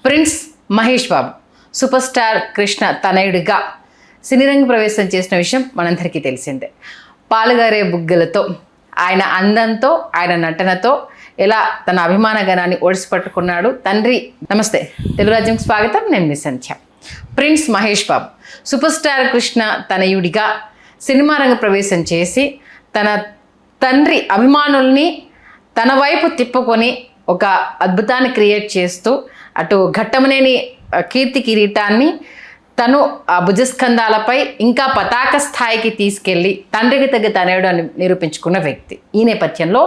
Prince Mahesh Babu super star Krishna తనయుడిగా సినీరంగ ప్రవేశం చేసిన విషయం మనందరికీ తెలిసిందే. పాలుగారే బుగ్గలతో, ఆయన అందంతో, ఆయన నటనతో ఎలా తన అభిమాన గణాన్ని ఓడిసిపట్టుకున్నాడు తండ్రి. నమస్తే, తెలుగు రాజ్యంకి స్వాగతం. నేను మీ సంధ్య. Prince Mahesh Babu super star Krishna తనయుడిగా cinema రంగ ప్రవేశం చేసి తన తండ్రి అభిమానుల్ని తన వైపు తిప్పుకొని ఒక అద్భుతాన్ని క్రియేట్ చేస్తూ అటు ఘట్టమనేని కీర్తి కిరీటాన్ని తను ఆ భుజస్కంధాలపై ఇంకా పతాక స్థాయికి తీసుకెళ్ళి తండ్రికి తగ్గ తనయుడు అని నిరూపించుకున్న వ్యక్తి. ఈ నేపథ్యంలో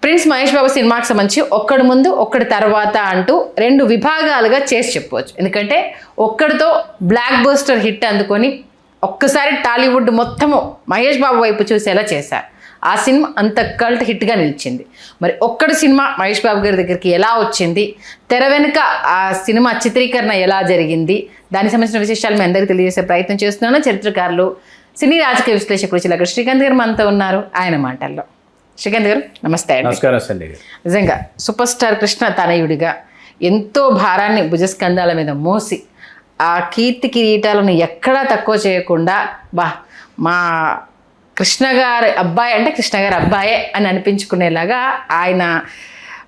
ప్రిన్స్ మహేష్ బాబు సినిమాకి సంబంధించి ఒక్కడి ముందు ఒక్కడి తర్వాత అంటూ రెండు విభాగాలుగా చేసి చెప్పవచ్చు. ఎందుకంటే ఒక్కడితో బ్లాక్ బస్టర్ హిట్ అందుకొని ఒక్కసారి టాలీవుడ్ మొత్తము మహేష్ బాబు వైపు చూసేలా చేశారు. ఆ సినిమా అంత కల్ట్ హిట్గా నిలిచింది. మరి ఒక్కడి సినిమా మహేష్ బాబు గారి దగ్గరికి ఎలా వచ్చింది, తెర వెనుక ఆ సినిమా చిత్రీకరణ ఎలా జరిగింది, దానికి సంబంధించిన విశేషాలు మీ అందరికీ తెలియజేసే ప్రయత్నం చేస్తున్నాను. చరిత్రకారులు, సినీ రాజకీయ విశ్లేషకులు చిలక శ్రీకాంత్ గారు మనతో ఉన్నారు. ఆయన మాటల్లో. శ్రీకాంత్ గారు నమస్తే అండి. నమస్కారం. నిజంగా సూపర్ స్టార్ కృష్ణ తనయుడిగా ఎంతో భారాన్ని భుజస్కంధాల మీద మోసి ఆ కీర్తి కిరీటాలను ఎక్కడా తక్కువ చేయకుండా మా కృష్ణ గారి అబ్బాయి అంటే కృష్ణ గారి అబ్బాయే అని అనిపించుకునేలాగా ఆయన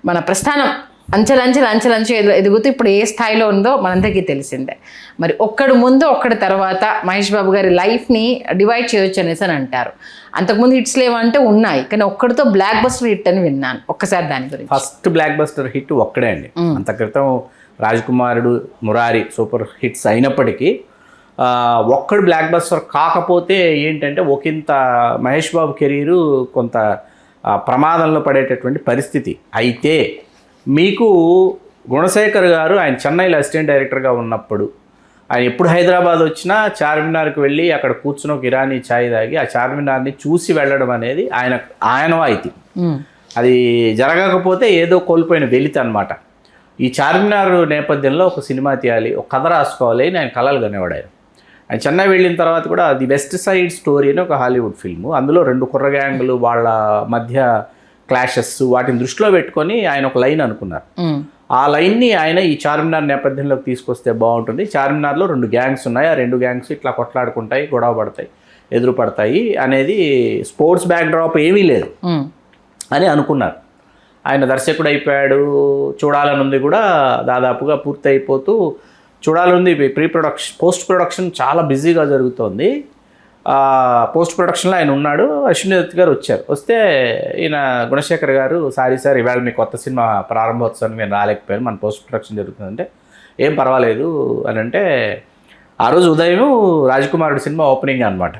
మన ప్రస్థానం అంచెలంచె ఎదుగుతూ ఇప్పుడు ఏ స్థాయిలో ఉందో మనందరికీ తెలిసిందే. మరి ఒక్కడు ముందు ఒక్కడి తర్వాత మహేష్ బాబు గారి లైఫ్ని డివైడ్ చేయొచ్చు అనేసి అని అంటారు. అంతకుముందు హిట్స్ లేవంటే ఉన్నాయి, కానీ ఒక్కడితో బ్లాక్ బస్టర్ హిట్ అని విన్నాను. ఒక్కసారి దాని గురించి. ఫస్ట్ బ్లాక్ బస్టర్ హిట్ ఒక్కడే అండి. అంత క్రితం రాజకుమారుడు, మురారి సూపర్ హిట్స్ అయినప్పటికీ ఒక్కడు బ్లాక్ బస్టర్ కాకపోతే ఏంటంటే ఒకంత మహేష్ బాబు కెరీరు కొంత ప్రమాదంలో పడేటటువంటి పరిస్థితి. అయితే మీకు గుణశేఖర్ గారు ఆయన చెన్నైలో అసిస్టెంట్ డైరెక్టర్గా ఉన్నప్పుడు ఆయన ఎప్పుడు హైదరాబాద్ వచ్చినా చార్మినార్కి వెళ్ళి అక్కడ కూర్చుని ఒక ఇరానీ ఛాయ్ తాగి ఆ చార్మినార్ని చూసి వెళ్ళడం అనేది ఆయనవాయితీ. అది జరగకపోతే ఏదో కోల్పోయిన వెలితి అనమాట. ఈ చార్మినార్ నేపథ్యంలో ఒక సినిమా తీయాలి, ఒక కథ రాసుకోవాలి అని ఆయన కలలు కనేవాడు. ఆయన చెన్నై వెళ్ళిన తర్వాత కూడా ది వెస్ట్ సైడ్ స్టోరీ అని ఒక హాలీవుడ్ ఫిల్ము, అందులో రెండు కుర్ర గ్యాంగులు వాళ్ళ మధ్య క్లాషెస్ వాటిని దృష్టిలో పెట్టుకొని ఆయన ఒక లైన్ అనుకున్నారు. ఆ లైన్ని ఆయన ఈ చార్మినార్ నేపథ్యంలోకి తీసుకొస్తే బాగుంటుంది. చార్మినార్లో రెండు గ్యాంగ్స్ ఉన్నాయి, ఆ రెండు గ్యాంగ్స్ ఇట్లా కొట్లాడుకుంటాయి, గొడవ పడతాయి, ఎదురు పడతాయి అనేది స్పోర్ట్స్ బ్యాక్డ్రాప్ ఏమీ లేదు అని అనుకున్నారు. ఆయన దర్శకుడు అయిపోయాడు. చూడాలనుంది కూడా దాదాపుగా పూర్తి అయిపోతూ చూడాలనుంది పోస్ట్ ప్రొడక్షన్ చాలా బిజీగా జరుగుతోంది. పోస్ట్ ప్రొడక్షన్లో ఆయన ఉన్నాడు. అశ్విని దత్ గారు వచ్చారు. వస్తే ఈయన గుణశేఖర్ గారు, సారీ సార్ ఇవాళ మీ కొత్త సినిమా ప్రారంభోత్సవానికి నేను రాలేకపోయాను, మన పోస్ట్ ప్రొడక్షన్ జరుగుతుందంటే ఏం పర్వాలేదు అని అంటే, ఆ రోజు ఉదయం రాజకుమారుడు సినిమా ఓపెనింగ్ అనమాట.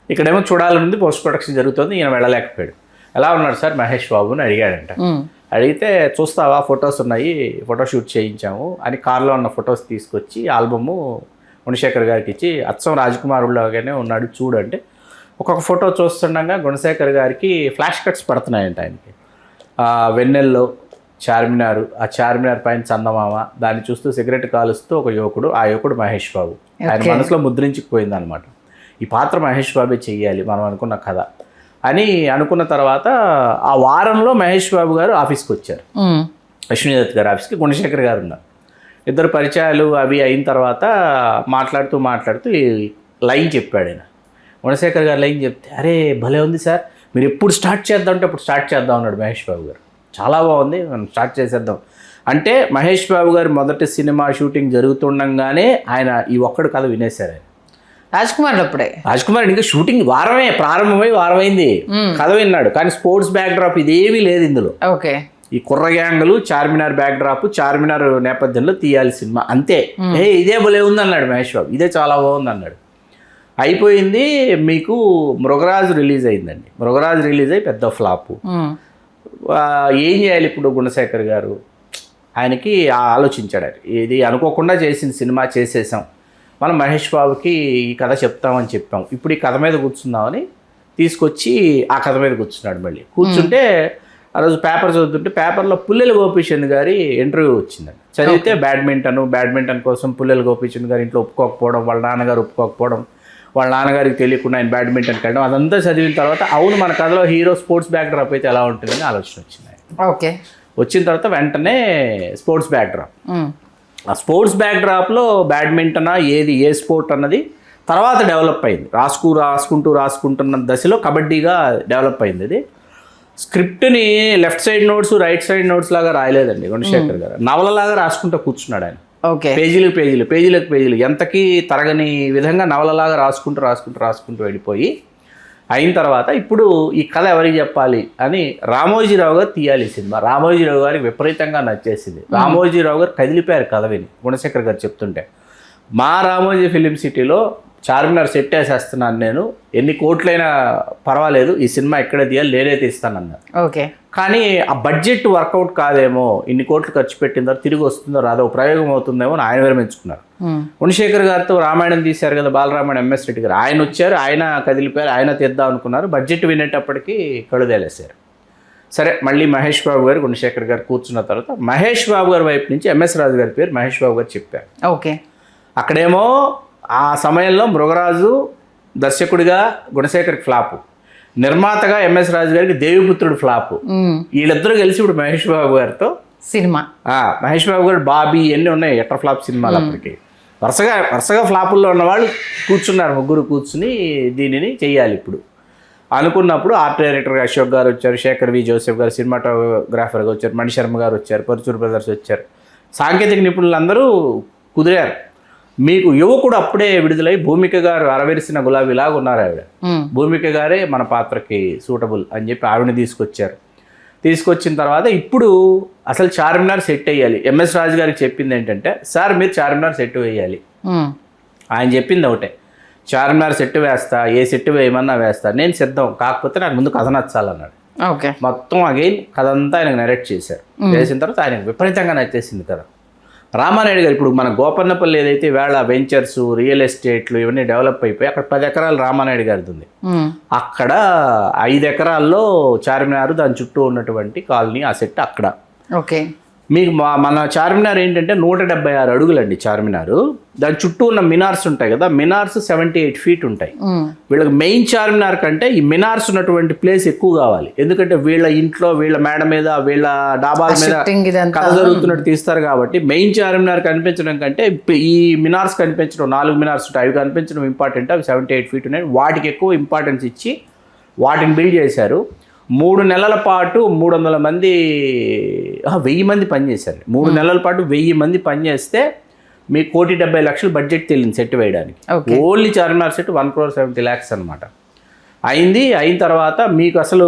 ఇక్కడేమో చూడాలనుంది, పోస్ట్ ప్రొడక్షన్ జరుగుతుంది, ఈయన వెళ్ళలేకపోయాడు. ఎలా ఉన్నాడు సార్ మహేష్ బాబు అని అడిగాడంట. అడిగితే చూస్తావా ఫొటోస్ ఉన్నాయి, ఫోటోషూట్ చేయించాము అని కార్లో ఉన్న ఫొటోస్ తీసుకొచ్చి ఆల్బము గుణశేఖర్ గారికి ఇచ్చి అచ్చం రాజకుమారులాగానే ఉన్నాడు చూడంటే, ఒక్కొక్క ఫోటో చూస్తుండగా గుణశేఖర్ గారికి ఫ్లాష్ కట్స్ పడుతున్నాయంట ఆయనకి. వెన్నెల్లో చార్మినారు, ఆ చార్మినార్ పైన చందమామ, దాన్ని చూస్తూ సిగరెట్ కాలుస్తూ ఒక యువకుడు, ఆ యువకుడు మహేష్ బాబు. ఆయన మనసులో ముద్రించుకుపోయింది అనమాట. ఈ పాత్ర మహేష్ బాబే చెయ్యాలి మనం అనుకున్న కథ అని అనుకున్న తర్వాత ఆ వారంలో మహేష్ బాబు గారు ఆఫీస్కి వచ్చారు. అశ్విని దత్ గారు ఆఫీస్కి గుణశేఖర్ గారు ఉన్నారు. ఇద్దరు పరిచయాలు అవి అయిన తర్వాత మాట్లాడుతూ ఈ లైన్ చెప్పాడు ఆయన. గుణశేఖర్ గారు లైన్ చెప్తే, అరే భలే ఉంది సార్, మీరు ఎప్పుడు స్టార్ట్ చేద్దాం అంటే అప్పుడు స్టార్ట్ చేద్దాం అన్నాడు మహేష్ బాబు గారు. చాలా బాగుంది, మనం స్టార్ట్ చేసేద్దాం అంటే మహేష్ బాబు గారు మొదటి సినిమా షూటింగ్ జరుగుతుండగానే ఆయన ఈ ఒక్కడు కథ వినేశారు. ఆయన రాజకుమారుడు ఇంకా షూటింగ్ ప్రారంభమై వారమైంది, కథ విన్నాడు. కానీ స్పోర్ట్స్ బ్యాక్డ్రాప్ ఇదేమీ లేదు ఇందులో. ఓకే, ఈ కుర్ర గ్యాంగులు, చార్మినార్ బ్యాక్డ్రాప్, చార్మినార్ నేపథ్యంలో తీయాలి సినిమా అంతే. ఇదే భలే ఉంది అన్నాడు మహేష్ బాబు. ఇదే చాలా బాగుంది అన్నాడు. అయిపోయింది. మీకు మృగరాజు రిలీజ్ అయిందండి. మృగరాజు రిలీజ్ అయ్యి పెద్ద ఫ్లాపు. ఏం చేయాలి ఇప్పుడు గుణశేఖర్ గారు? ఆయనకి ఆలోచించాడు. ఇది అనుకోకుండా చేసిన సినిమా చేసేసాం, మనం మహేష్ బాబుకి ఈ కథ చెప్తామని చెప్పాం, ఇప్పుడు ఈ కథ మీద కూర్చుందామని తీసుకొచ్చి ఆ కథ మీద కూర్చున్నాడు. మళ్ళీ కూర్చుంటే ఆ రోజు పేపర్ చదువుతుంటే పేపర్లో పుల్లెల గోపీచంద్ గారి ఇంటర్వ్యూ వచ్చిందండి. చదివితే బ్యాడ్మింటన్ కోసం పుల్లెల గోపీచంద్ గారి ఇంట్లో ఒప్పుకోకపోవడం, వాళ్ళ నాన్నగారు ఒప్పుకోకపోవడం, వాళ్ళ నాన్నగారికి తెలియకుండా ఆయన బ్యాడ్మింటన్కి వెళ్ళడం, అదంతా చదివిన తర్వాత అవును మన కథలో హీరో స్పోర్ట్స్ బ్యాక్డ్రాప్ అయితే ఎలా ఉంటుందని ఆలోచన వచ్చింది. ఓకే, వచ్చిన తర్వాత వెంటనే స్పోర్ట్స్ బ్యాక్డ్రాప్. ఆ స్పోర్ట్స్ బ్యాక్డ్రాప్లో బ్యాడ్మింటనా ఏది ఏ స్పోర్ట్ అన్నది తర్వాత డెవలప్ అయింది. రాసుకుంటున్న దశలో కబడ్డీగా డెవలప్ అయింది. అది స్క్రిప్ట్ని left side notes right side notes లాగా రాయలేదండి గుణశేఖర్ గారు, నవలలాగా రాసుకుంటూ కూర్చున్నాడు ఆయన. ఓకే, పేజీలకు ఎంతకీ తరగని విధంగా నవలలాగా రాసుకుంటూ వెళ్ళిపోయి అయిన తర్వాత ఇప్పుడు ఈ కథ ఎవరికి చెప్పాలి అని రామోజీరావు గారు తీయాలి సినిమా. రామోజీరావు గారికి విపరీతంగా నచ్చేసింది. రామోజీరావు గారు కదిలిపోయారు కథ విని గుణశేఖర్ గారు చెప్తుంటే. మా రామోజీ ఫిలిం సిటీలో చార్మినార్ సెట్ వేసేస్తున్నాను నేను, ఎన్ని కోట్లైనా పర్వాలేదు, ఈ సినిమా ఎక్కడ తీయాలి నేనే తీస్తానన్నారు. ఓకే, కానీ ఆ బడ్జెట్ వర్కౌట్ కాదేమో, ఇన్ని కోట్లు ఖర్చు పెట్టిన తర్వాత తిరిగి వస్తుందో రాదో ప్రయోగం అవుతుందేమో అని ఆయన విరమించుకున్నారు. గుణశేఖర్ గారితో రామాయణం తీశారు కదా బాలరామాయణ ఎంఎస్ రెడ్డి గారు, ఆయన వచ్చారు, ఆయన కదిలిపోయారు, ఆయన తీద్దాం అనుకున్నారు. బడ్జెట్ వినేటప్పటికీ కడుదేలేశారు. సరే మళ్ళీ మహేష్ బాబు గారు గుణశేఖర్ గారు కూర్చున్న తర్వాత మహేష్ బాబు గారి వైపు నుంచి ఎంఎస్ రాజు గారి పేరు మహేష్ బాబు గారు చెప్పారు. ఓకే, అక్కడేమో ఆ సమయంలో మృగరాజు దర్శకుడిగా గుణశేఖర్కి ఫ్లాపు, నిర్మాతగా ఎంఎస్ రాజు గారికి దేవిపుత్రుడు ఫ్లాపు. వీళ్ళిద్దరూ కలిసి ఇప్పుడు మహేష్ బాబు గారితో సినిమా, మహేష్ బాబు గారు బాబీ ఎన్ని ఉన్నాయి ఎట్ర ఫ్లాప్ సినిమాలు అప్పటికి. వరుసగా ఫ్లాపుల్లో ఉన్నవాళ్ళు కూర్చున్నారు, ముగ్గురు కూర్చుని దీనిని చెయ్యాలి ఇప్పుడు అనుకున్నప్పుడు ఆర్ట్ డైరెక్టర్గా అశోక్ గారు వచ్చారు, శేఖర్ వి జోసెఫ్ గారు సినిమాటోగ్రాఫర్గా వచ్చారు, మణిశర్మ గారు వచ్చారు, పరుచూరు బ్రదర్స్ వచ్చారు, సాంకేతిక నిపుణులందరూ కుదిరారు. మీకు యువకుడు అప్పుడే విడుదలై భూమిక గారు అరవిరిసిన గులాబీలాగా ఉన్నారు. ఆవిడ భూమిక గారే మన పాత్రకి సూటబుల్ అని చెప్పి ఆవిడని తీసుకొచ్చిన తర్వాత ఇప్పుడు అసలు చార్మినార్ సెట్ వేయాలి. ఎంఎస్ రాజు గారికి చెప్పింది ఏంటంటే, సార్ మీరు చార్మినార్ సెట్ వేయాలి. ఆయన చెప్పింది ఒకటే, చార్మినార్ సెట్ వేస్తా, ఏ సెట్ వేయమన్నా వేస్తా, నేను సిద్ధం, కాకపోతే నాకు ముందు కథ నచ్చాలన్నాడు. ఓకే, మొత్తం అగైన్ కథ అంతా ఆయనకు నరేట్ చేశారు. చేసిన తర్వాత ఆయనకు విపరీతంగా నచ్చేసింది కదా. రామానాయుడు గారు ఇప్పుడు మన గోపన్నపల్లి ఏదైతే వేళ వెంచర్స్ రియల్ ఎస్టేట్లు ఇవన్నీ డెవలప్ అయిపోయి అక్కడ 10 ఎకరాలు రామానాయుడు గారిది ఉంది. అక్కడ 5 ఎకరాల్లో చార్మినార్, దాని చుట్టూ ఉన్నటువంటి కాలనీ, ఆ సెట్ అక్కడ. ఓకే, మీకు మన చార్మినార్ ఏంటంటే 176 అడుగులండి చార్మినారు. దాని చుట్టూ ఉన్న మినార్స్ ఉంటాయి కదా, మినార్స్ 78 ఫీట్ ఉంటాయి. వీళ్ళకి మెయిన్ చార్మినార్ కంటే ఈ మినార్స్ ఉన్నటువంటి ప్లేస్ ఎక్కువ కావాలి. ఎందుకంటే వీళ్ళ ఇంట్లో, వీళ్ళ మేడ మీద, వీళ్ళ డాబాల మీద కథ జరుగుతున్నట్టు తీస్తారు కాబట్టి మెయిన్ చార్మినార్ కనిపించడం కంటే ఈ మినార్స్ కనిపించడం, 4 మినార్స్ ఉంటాయి, అవి కనిపించడం ఇంపార్టెంట్. అవి 78 ఫీట్ ఉన్నాయి. వాటికి ఎక్కువ ఇంపార్టెన్స్ ఇచ్చి వాటిని బిల్డ్ చేశారు. 3 నెలల పాటు 300 మంది 1000 మంది పనిచేశారు. 3 నెలల పాటు 1000 మంది పనిచేస్తే మీకు 1,70,00,000 బడ్జెట్ తెలియదు సెట్ వేయడానికి. ఓన్లీ చార్మినార్ సెట్ 1,70,00,000 అనమాట అయిన తర్వాత మీకు అసలు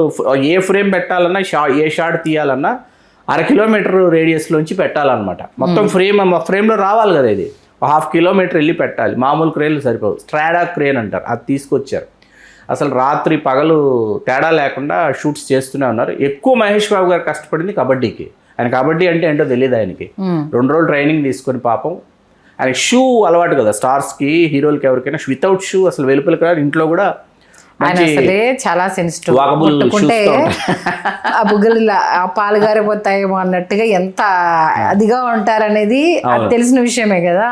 ఏ ఫ్రేమ్ పెట్టాలన్నా, ఏ షాట్ తీయాలన్నా 1/2 కిలోమీటర్ రేడియస్లోంచి పెట్టాలన్నమాట. మొత్తం ఫ్రేమ్లో రావాలి కదా, ఇది 1/2 కిలోమీటర్ వెళ్ళి పెట్టాలి. మామూలు క్రేన్లు సరిపోవు, స్ట్రాడా క్రేన్ అంటారు, అది తీసుకొచ్చారు. అసలు రాత్రి పగలు తేడా లేకుండా షూట్స్ చేస్తూనే ఉన్నారు. ఎక్కువ మహేష్ బాబు గారు కష్టపడింది కబడ్డీకి. ఆయన కబడ్డీ అంటే ఏంటో తెలియదు ఆయనకి. 2 రోజులు ట్రైనింగ్ తీసుకొని పాపం ఆయనకి షూ అలవాటు కదా, స్టార్స్కి, హీరోలకి ఎవరికైనా వితౌట్ షూ అసలు వెలుపలికి రాదు. ఇంట్లో కూడా చాలా సెన్సిటివ్, ఆ బుగ్గలు పాలు గారిపోతాయేమో అన్నట్టుగా ఎంత అదిగా ఉంటారనేది తెలిసిన విషయమే కదా.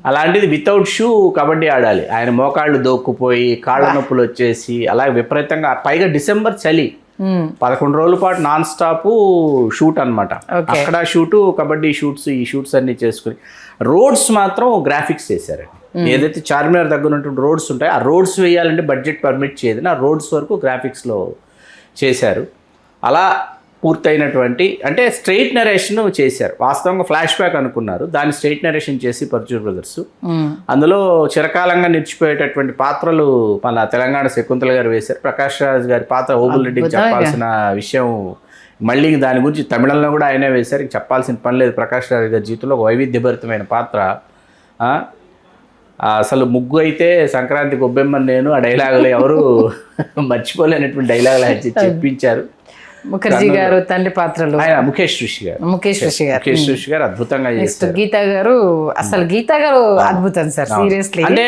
అలాంటిది వితౌట్ షూ కబడ్డీ ఆడాలి. ఆయన మోకాళ్ళు దోక్కుపోయి కాళ్ళ నొప్పులు వచ్చేసి అలాగే విపరీతంగా, పైగా డిసెంబర్ చలి, 11 రోజుల పాటు నాన్ స్టాప్ షూట్ అనమాట. అక్కడ షూటు, కబడ్డీ షూట్స్, ఈ షూట్స్ అన్ని చేసుకుని రోడ్స్ మాత్రం గ్రాఫిక్స్ చేశారండి. ఏదైతే చార్మినార్ దగ్గర ఉన్నటువంటి రోడ్స్ ఉంటాయో ఆ రోడ్స్ వేయాలంటే బడ్జెట్ పర్మిట్ చేయదు, ఆ రోడ్స్ వరకు గ్రాఫిక్స్లో చేశారు. అలా పూర్తయినటువంటి, అంటే స్ట్రైట్ నరేషన్ చేశారు. వాస్తవంగా ఫ్లాష్ బ్యాక్ అనుకున్నారు, దాన్ని స్ట్రైట్ నరేషన్ చేసి పరుచూరు బ్రదర్స్. అందులో చిరకాలంగా నిలిచిపోయేటటువంటి పాత్రలు మన తెలంగాణ శకుంతల గారు వేశారు. ప్రకాష్ రాజ్ గారి పాత్ర ఓబుల్ రెడ్డికి చెప్పాల్సిన విషయం, మళ్ళీ దాని గురించి తమిళంలో కూడా ఆయనే వేశారు, చెప్పాల్సిన పని లేదు. ప్రకాష్ రాజ్ గారి జీవితంలో ఒక వైవిధ్యభరితమైన పాత్ర. అసలు ముగ్గు అయితే సంక్రాంతి గొబ్బెమ్మని నేను, ఆ డైలాగులు ఎవరు మర్చిపోలేనటువంటి డైలాగులు ఆయన చెప్పించారు. ముఖర్జీ గారు తండ్రి పాత్రలు, ముఖేష్ ఋషి గారు అద్భుతంగా చేస్తారు. గీతా గారు, అసలు గీతా గారు అద్భుతం సార్, సీరియస్లీ. అంటే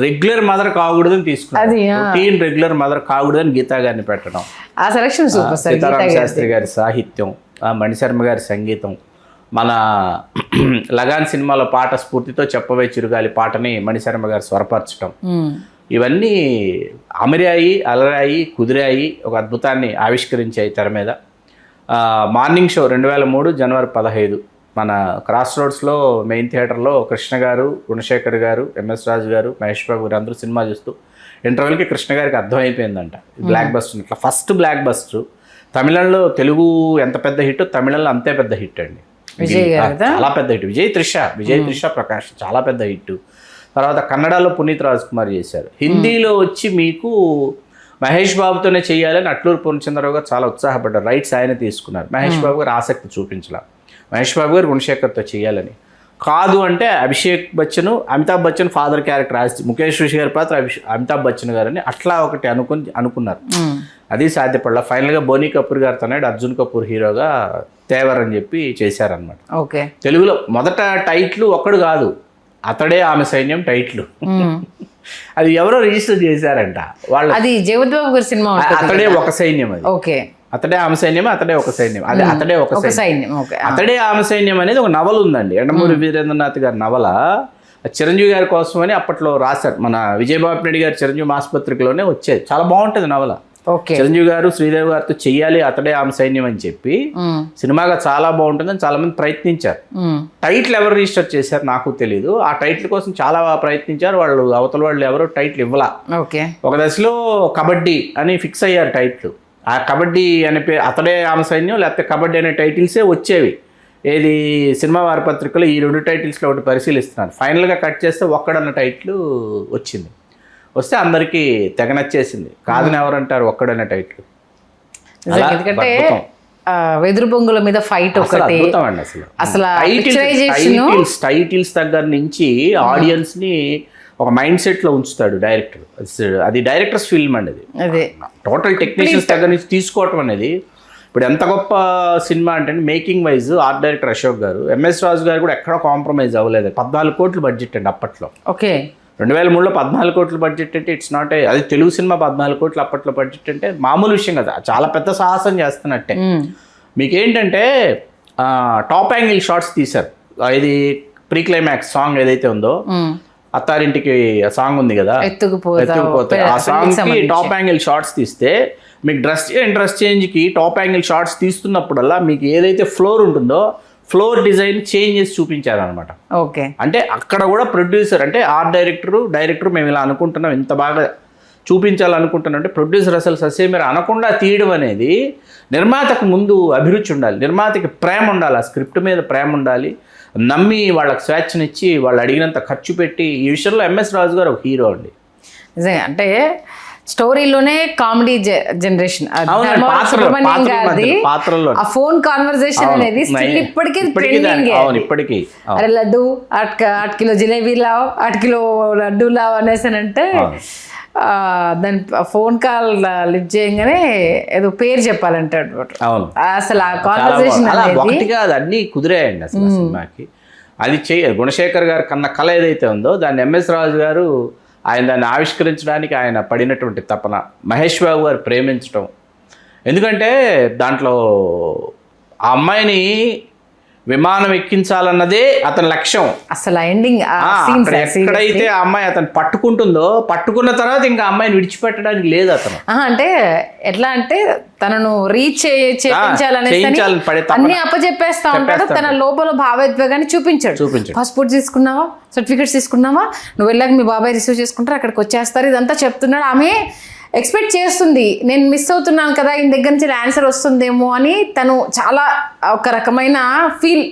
రెగ్యులర్ మదర్ కాకూడదని తీసుకున్నారు, రెగ్యులర్ మదర్ కాకూడదని గీతా గారిని పెట్టడం. ఆ selection super sir. Sitarama Sastry గారి సాహిత్యం, మణిశర్మ గారి సంగీతం, మన లగాన్ సినిమాలో పాట స్ఫూర్తితో చెప్పవే చిరుగాలి పాటని మణిశర్మ గారు స్వరపరచడం, ఇవన్నీ అమరాయి, అలరాయి, కుదిరాయి, ఒక అద్భుతాన్ని ఆవిష్కరించాయి తెర మీద. మార్నింగ్ షో 2003 జనవరి 15 మన క్రాస్ రోడ్స్లో మెయిన్ థియేటర్లో కృష్ణ గారు, గుణశేఖర్ గారు, ఎంఎస్ రాజు గారు, మహేష్ బాబు గారు అందరూ సినిమా చూస్తూ ఇంటర్వెల్కి కృష్ణ గారికి అర్థమైపోయిందంట బ్లాక్ బస్టర్ ఇట్లా ఫస్ట్ బ్లాక్ బస్టర్. తమిళంలో తెలుగు ఎంత పెద్ద హిట్, తమిళంలో అంతే పెద్ద హిట్ అండి. చాలా పెద్ద హిట్. విజయ్ త్రిష ప్రకాష్ చాలా పెద్ద హిట్. తర్వాత కన్నడలో పునీత్ రాజ్ కుమార్ చేశారు. హిందీలో వచ్చి మీకు మహేష్ బాబుతోనే చేయాలని అట్లూరు పూర్ణచంద్రరావు గారు చాలా ఉత్సాహపడ్డారు. రైట్స్ ఆయన తీసుకున్నారు. మహేష్ బాబు గారు ఆసక్తి చూపించాల. మహేష్ బాబు గారు గుణశేఖర్తో చేయాలని. కాదు అంటే అభిషేక్ బచ్చన్, అమితాబ్ బచ్చన్ ఫాదర్ క్యారెక్టర్, ముఖేష్ ఋషి గారి పాత్ర అమితాబ్ బచ్చన్ గారు అని అట్లా ఒకటి అనుకున్నారు. అది సాధ్యపడలా. ఫైనల్గా బోనీ కపూర్ గారితో అర్జున్ కపూర్ హీరోగా తేవర్ అని చెప్పి చేశారనమాట. ఓకే. తెలుగులో మొదట టైటిల్ ఒక్కడు కాదు, అతడే ఆమె సైన్యం టైటిల్. అది ఎవరో రిజిస్టర్ చేశారంట వాళ్ళు. అది జగపతి బాబు గారి సినిమా. అతడే ఒక సైన్యం. అది ఓకే. అతడే ఆమె సైన్యం, అతడే ఒక సైన్యం. అదే అతడే ఒక సైన్యం. అతడే ఆమె సైన్యం అనేది ఒక నవల ఉందండి. ఎండమూరి వీరేంద్రనాథ్ గారి నవల. చిరంజీవి గారి కోసమని అప్పట్లో రాశారు. మన విజయబాబు నాయుడు గారి చిరంజీవి మాసపత్రికలోనే వచ్చేది. చాలా బాగుంటుంది నవల. చిరంజీవి గారు శ్రీదేవి గారితో చెయ్యాలి అతడే ఆమె సైన్యం అని చెప్పి సినిమాగా చాలా బాగుంటుందని చాలా మంది ప్రయత్నించారు. టైటిల్ ఎవరు రిజిస్టర్ చేశారు నాకు తెలియదు. ఆ టైటిల్ కోసం చాలా ప్రయత్నించారు వాళ్ళు. అవతల వాళ్ళు ఎవరో టైటిల్ ఇవ్వాల. ఒక దశలో కబడ్డీ అని ఫిక్స్ అయ్యారు టైటిల్. ఆ కబడ్డీ అనే పేరు అతడే ఆమె సైన్యం లేకపోతే కబడ్డీ అనే టైటిల్సే వచ్చేవి. ఏది సినిమా వారపత్రికలో ఈ 2 టైటిల్స్లో ఒకటి పరిశీలిస్తున్నారు. ఫైనల్గా కట్ చేస్తే ఒక్కడన్న టైటిల్ వచ్చింది. వస్తే అందరికీ తెగ నచ్చేసింది. కాదని ఎవరంటారు ఒక్కడన్న టైటిల్. ఎందుకంటే వెదురు బొంగుల మీద ఫైట్ ఒకటి అద్భుతం అండి. అసలు టైటిల్స్ దగ్గర నుంచి ఆడియన్స్ ని ఒక మైండ్ సెట్ లో ఉంచుతాడు డైరెక్టర్. అది డైరెక్టర్స్ ఫిల్మ్ అండి. అది టోటల్ టెక్నీషియన్స్ దగ్గర నుంచి తీసుకోవటం అనేది. ఇప్పుడు ఎంత గొప్ప సినిమా అంటే making wise art director Ashok garu, MS రాజు గారు కూడా ఎక్కడ కాంప్రమైజ్ అవ్వలేదు. 14 కోట్ల బడ్జెట్ అండి అప్పట్లో. ఓకే. 2003లో 14 కోట్ల బడ్జెట్ అంటే ఇట్స్ నాట్ అది తెలుగు సినిమా 14 కోట్లు అప్పట్లో బడ్జెట్ అంటే మామూలు విషయం కదా. చాలా పెద్ద సాహసం చేస్తున్నట్టే. మీకేంటంటే టాప్ యాంగిల్ షాట్స్ తీశారు. ఇది ప్రీ క్లైమాక్స్ సాంగ్ ఏదైతే ఉందో అత్తారింటికి సాంగ్ ఉంది కదా, ఎత్తుకుపోతే, ఆ సాంగ్ కి టాప్ యాంగిల్ షాట్స్ తీస్తే మీకు డ్రెస్ చేంజ్కి టాప్ యాంగిల్ షాట్స్ తీస్తున్నప్పుడల్లా మీకు ఏదైతే ఫ్లోర్ ఉంటుందో ఫ్లోర్ డిజైన్ చేంజ్ చేసి చూపించారనమాట. ఓకే. అంటే అక్కడ కూడా ప్రొడ్యూసర్ అంటే ఆర్ట్ డైరెక్టర్ మేము ఇలా అనుకుంటున్నాం, ఇంత బాగా చూపించాలనుకుంటున్నాం అంటే ప్రొడ్యూసర్ అసలు ససేమిరా అనకుండా తీయడం అనేది నిర్మాతకు ముందు అభిరుచి ఉండాలి. నిర్మాతకి ప్రేమ ఉండాలి, ఆ స్క్రిప్ట్ మీద ప్రేమ ఉండాలి, నమ్మి వాళ్ళకి స్వేచ్ఛనిచ్చి వాళ్ళు అడిగినంత ఖర్చు పెట్టి. ఈ విషయంలో ఎంఎస్ రాజు గారు ఒక హీరో అండి. నిజంగా అంటే స్టోరీలోనే కామెడీ జనరేషన్. ఆ ఫోన్ కాన్వర్సేషన్ అనేది ఇప్పటికీ అరే లడ్డు 8 కిలో జిలేబీ లావ్ 8 కిలో లడ్డు లావ్ అనేసానంటే దాని ఫోన్ కాల్ లిఫ్ట్ చేయగానే ఏదో పేరు చెప్పాలంటాడు. అసలు ఆ కాన్వర్సేషన్ అన్ని కుదిరాయండి అసలు సినిమాకి. అది గుణశేఖర్ గారు కన్న కళ ఏదైతే ఉందో దాన్ని ఎంఎస్ రాజు గారు ఆయన దాన్ని ఆవిష్కరించడానికి ఆయన పడినటువంటి తపన, మహేష్ బాబు గారు ప్రేమించడం. ఎందుకంటే దాంట్లో ఆ అమ్మాయిని విమానం ఎక్కించాలన్నదే అతని లక్ష్యం. అసలు ఎండింగ్ ఎక్కడైతే ఆ అమ్మాయి అతను పట్టుకుంటుందో పట్టుకున్న తర్వాత ఇంకా అమ్మాయిని విడిచిపెట్టడానికి లేదు అతను. అంటే ఎట్లా అంటే తనను రీచ్ చేయించాలని అన్ని అప్పచెప్పేస్తా ఉంటాడు. తన లోపల భావోద్వేగాన్ని చూపించాడు. పాస్పోర్ట్ తీసుకున్నావా, సర్టిఫికేట్స్ తీసుకున్నావా, నువ్వు వెళ్ళాక మీ బాబాయ్ రిసీవ్ చేసుకుంటారు, అక్కడికి వచ్చేస్తారు, ఇదంతా చెప్తున్నాడు. ఆమె ఎక్స్పెక్ట్ చేస్తుంది నేను మిస్ అవుతున్నాను కదా, ఈయన దగ్గర నుంచి ఆన్సర్ వస్తుందేమో అని. తను చాలా ఒక రకమైన ఫీల్,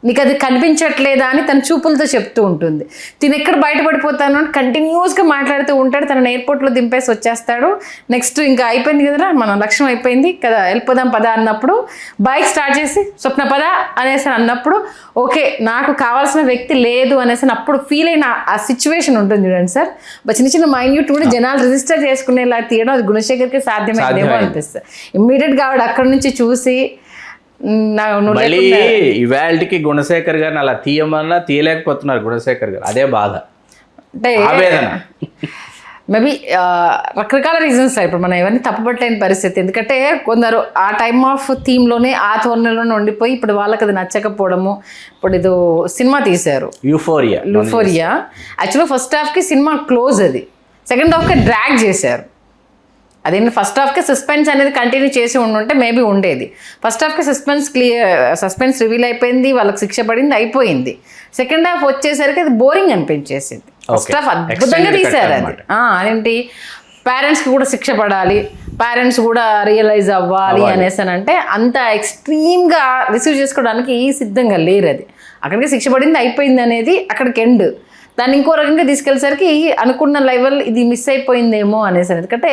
నీకు అది కనిపించట్లేదా అని తన చూపులతో చెప్తూ ఉంటుంది. తిను ఎక్కడ బయటపడిపోతాను అని కంటిన్యూస్గా మాట్లాడుతూ ఉంటాడు. తనను ఎయిర్పోర్ట్లో దింపేసి వచ్చేస్తాడు. నెక్స్ట్ ఇంకా అయిపోయింది కదరా మన లక్ష్యం అయిపోయింది కదా, వెళ్ళిపోదాం పద అన్నప్పుడు బైక్ స్టార్ట్ చేసి స్వప్న పద అనేసి అన్నప్పుడు ఓకే నాకు కావాల్సిన వ్యక్తి లేదు అనేసి అప్పుడు ఫీల్ అయిన ఆ సిచ్యువేషన్ ఉంటుంది చూడండి సార్. చిన్న చిన్న మైన్యూట్ కూడా జనాలు రిజిస్టర్ చేసుకునేలా తీయడం అది గుణశేఖర్కి సాధ్యమైందేమో అనిపిస్తుంది. ఇమ్మీడియట్గా ఆవిడ అక్కడి నుంచి చూసి మళ్ళీ ఇవాళకి గుణశేఖర్ గారిని అలా తీయమన్నా తీయలేకపోతున్నారు గుణశేఖర్ గారు. అదే బాధ, ఆవేదన. మేబీ రకరకాల రీజన్స్ ఇప్పుడు మనం ఎవరిని తప్పుపట్టలేని పరిస్థితి. ఎందుకంటే కొందరు ఆ టైమ్ ఆఫ్ థీమ్లోనే ఆ ధోరణిలోనే ఉండిపోయి ఇప్పుడు వాళ్ళకి అది నచ్చకపోవడము. ఇప్పుడు ఇది సినిమా తీశారు యూఫోరియా. యాక్చువల్గా ఫస్ట్ హాఫ్కి సినిమా క్లోజ్, అది సెకండ్ హాఫ్కి డ్రాగ్ చేశారు. అదేంటి ఫస్ట్ హాఫ్కి సస్పెన్స్ అనేది కంటిన్యూ చేసి ఉండుంటే మేబీ ఉండేది. ఫస్ట్ హాఫ్కి సస్పెన్స్ రివీల్ అయిపోయింది, వాళ్ళకి శిక్ష పడింది, అయిపోయింది. సెకండ్ హాఫ్ వచ్చేసరికి అది బోరింగ్ అనిపించేసింది. ఫస్ట్ హాఫ్ అద్భుతంగా తీశారు అది. అదేంటి పేరెంట్స్కి కూడా శిక్ష పడాలి, పేరెంట్స్ కూడా రియలైజ్ అవ్వాలి అనేసి అని అంటే అంత ఎక్స్ట్రీమ్గా రిసీవ్ చేసుకోవడానికి సిద్ధంగా లేరు. అది అక్కడికి శిక్ష పడింది, అయిపోయింది అనేది అక్కడికి ఎండ్. దాన్ని ఇంకో రకంగా తీసుకెళ్ళేసరికి అనుకున్న లెవెల్ ఇది మిస్ అయిపోయిందేమో అనేసి. ఎందుకంటే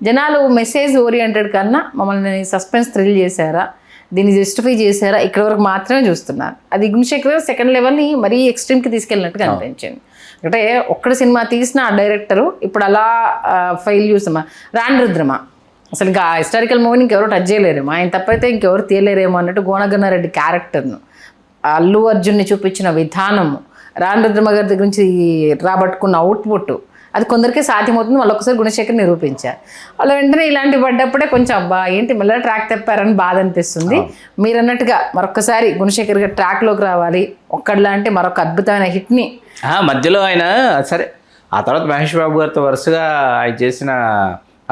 జనాలు మెసేజ్ ఓరియంటెడ్ కన్నా మమ్మల్ని సస్పెన్స్ థ్రిల్ చేశారా, దీన్ని జస్టిఫై చేశారా, ఇక్కడ వరకు మాత్రమే చూస్తున్నారు. అది గుణశేఖర్ సెకండ్ లెవెల్ని మరీ ఎక్స్ట్రీమ్కి తీసుకెళ్ళినట్టుగా అనిపించింది. అంటే ఒక్కడ సినిమా తీసిన ఆ డైరెక్టరు ఇప్పుడు అలా ఫెయిల్ చూసామా. రాన్ రుద్రమ అసలు ఇంకా హిస్టారికల్ మూవీని ఇంకెవరు టచ్ చేయలేరేమో, ఆయన తప్పైతే ఇంకెవరు తీయలేరేమో అన్నట్టు గోనగన్నారెడ్డి క్యారెక్టర్ను, అల్లు అర్జున్ని చూపించిన విధానము, రాన్ రుద్రమ గారి దగ్గర నుంచి రాబట్టుకున్న అవుట్పుట్, అది కొందరికే సాధ్యమవుతుంది. వాళ్ళు ఒకసారి గుణశేఖర్ నిరూపించారు. వాళ్ళ వెంటనే ఇలాంటివి పడ్డప్పుడే కొంచెం అబ్బా ఏంటి మళ్ళీ ట్రాక్ తప్పారని బాధ అనిపిస్తుంది. మీరు అన్నట్టుగా మరొకసారి గుణశేఖర్ గారు ట్రాక్లోకి రావాలి, ఒక్కడిలాంటి మరొక అద్భుతమైన హిట్ని. మధ్యలో ఆయన సరే ఆ తర్వాత మహేష్ బాబు గారితో వరుసగా ఆయన చేసిన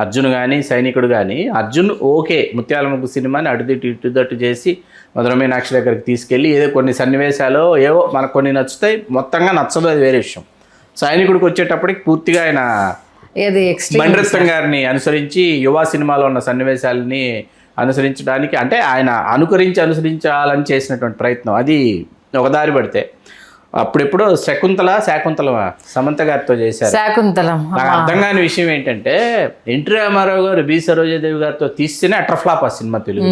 అర్జున్ కానీ సైనికుడు కానీ, అర్జున్ ఓకే ముత్యాల ముగ్గు సినిమాని అటుదిట్టు ఇటుదట్టు చేసి మధుర మీనాక్షి దగ్గరికి తీసుకెళ్ళి ఏదో కొన్ని సన్నివేశాలు ఏవో మనకు కొన్ని నచ్చుతాయి, మొత్తంగా నచ్చదు, అది వేరే విషయం. సైనికుడికి వచ్చేటప్పటికి పూర్తిగా ఆయన బండ్రత్తం గారిని అనుసరించి యువ సినిమాలో ఉన్న సన్నివేశాలని అనుసరించడానికి అంటే ఆయన అనుసరించాలని చేసినటువంటి ప్రయత్నం అది ఒకదారి పడితే. అప్పుడెప్పుడు శాకుంతల సమంత గారితో చేశారు. శాకుంతలం నాకు అర్థం కాని విషయం ఏంటంటే ఎన్టీ రామారావు గారు బి సరోజాదేవి గారితో తీస్తేనే అట్రఫ్లాప్ ఆ సినిమా తెలుగు.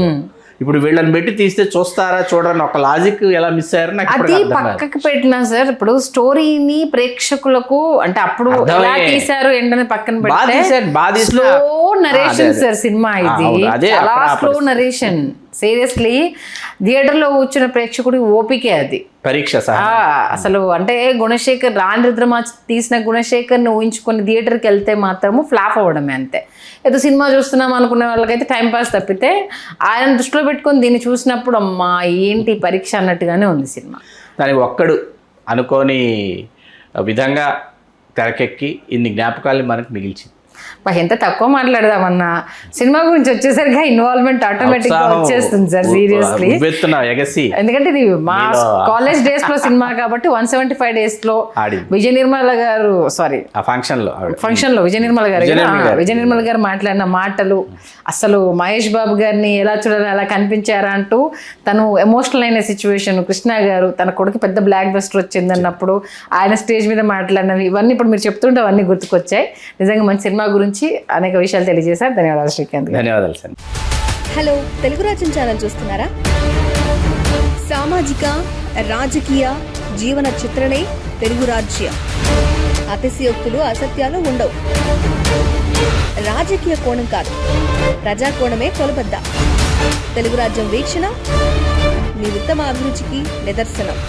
ఇప్పుడు వీళ్ళని పెట్టి తీస్తే చూస్తారా చూడని ఒక లాజిక్ ఎలా మిస్ అయ్యారు నాకు అది పక్కకి పెట్టినా సార్. ఇప్పుడు స్టోరీని ప్రేక్షకులకు అంటే అప్పుడు ఎలా తీశారు ఏంటనే పక్కన పెడితే స్లో నరేషన్ సార్ సినిమా ఇది, చాలా స్లో నరేషన్. సీరియస్లీ థియేటర్లో కూర్చున్న ప్రేక్షకుడి ఓపికే అది పరీక్ష. అసలు అంటే గుణశేఖర్ రాన్ రుద్రమ తీసిన గుణశేఖర్ని ఊహించుకొని థియేటర్కి వెళ్తే మాత్రము ఫ్లాప్ అవ్వడమే అంతే. ఏదో సినిమా చూస్తున్నాం అనుకునే వాళ్ళకైతే టైంపాస్ తప్పితే ఆయన దృష్టిలో పెట్టుకొని దీన్ని చూసినప్పుడు అమ్మా ఏంటి పరీక్ష అన్నట్టుగానే ఉంది సినిమా. దానికి ఒక్కడు అనుకోని విధంగా తెరకెక్కి ఇన్ని జ్ఞాపకాలు మనకు మిగిల్చింది. ఎంత తక్కువ మాట్లాడదామన్నా సినిమా గురించి వచ్చేసరికి ఇన్వాల్వ్మెంట్ ఆటోమేటిక్ గా వచ్చేస్తుంది సార్. సీరియస్లీ ఎందుకంటే ఇది మా కాలేజ్ డేస్ లో సినిమా కాబట్టి 175 days లో విజయ నిర్మల గారు ఫంక్షన్ లో విజయ నిర్మల గారు మాట్లాడిన మాటలు, అసలు మహేష్ బాబు గారిని ఎలా చూడాలి అలా కనిపించారా అంటూ తను ఎమోషనల్ అయిన సిచ్యువేషన్, కృష్ణ గారు తన కొడుకు పెద్ద బ్లాక్ బస్టర్ వచ్చిందన్నప్పుడు ఆయన స్టేజ్ మీద మాట్లాడినవి ఇవన్నీ ఇప్పుడు మీరు చెప్తుంటే అవన్నీ గుర్తుకొచ్చాయి. నిజంగా మంచి సినిమా గురించి అనేక విషయాలు తెలియజేశారు. ధన్యవాదాలు శ్రీకాంత్. ధన్యవాదాలు సార్. హలో, తెలుగు రాజ్యం ఛానల్ చూస్తున్నారా? సామాజిక రాజకీయ జీవన చిత్రణే తెలుగు రాజ్యం. అతిశయోక్తులు అసత్యాలు ఉండవు. రాజకీయ కోణం కాదు, ప్రజా కోణమే కొలబద్ద. తెలుగు రాజ్యం వీక్షణ మీ ఉత్తమ అభిరుచికి నిదర్శనం.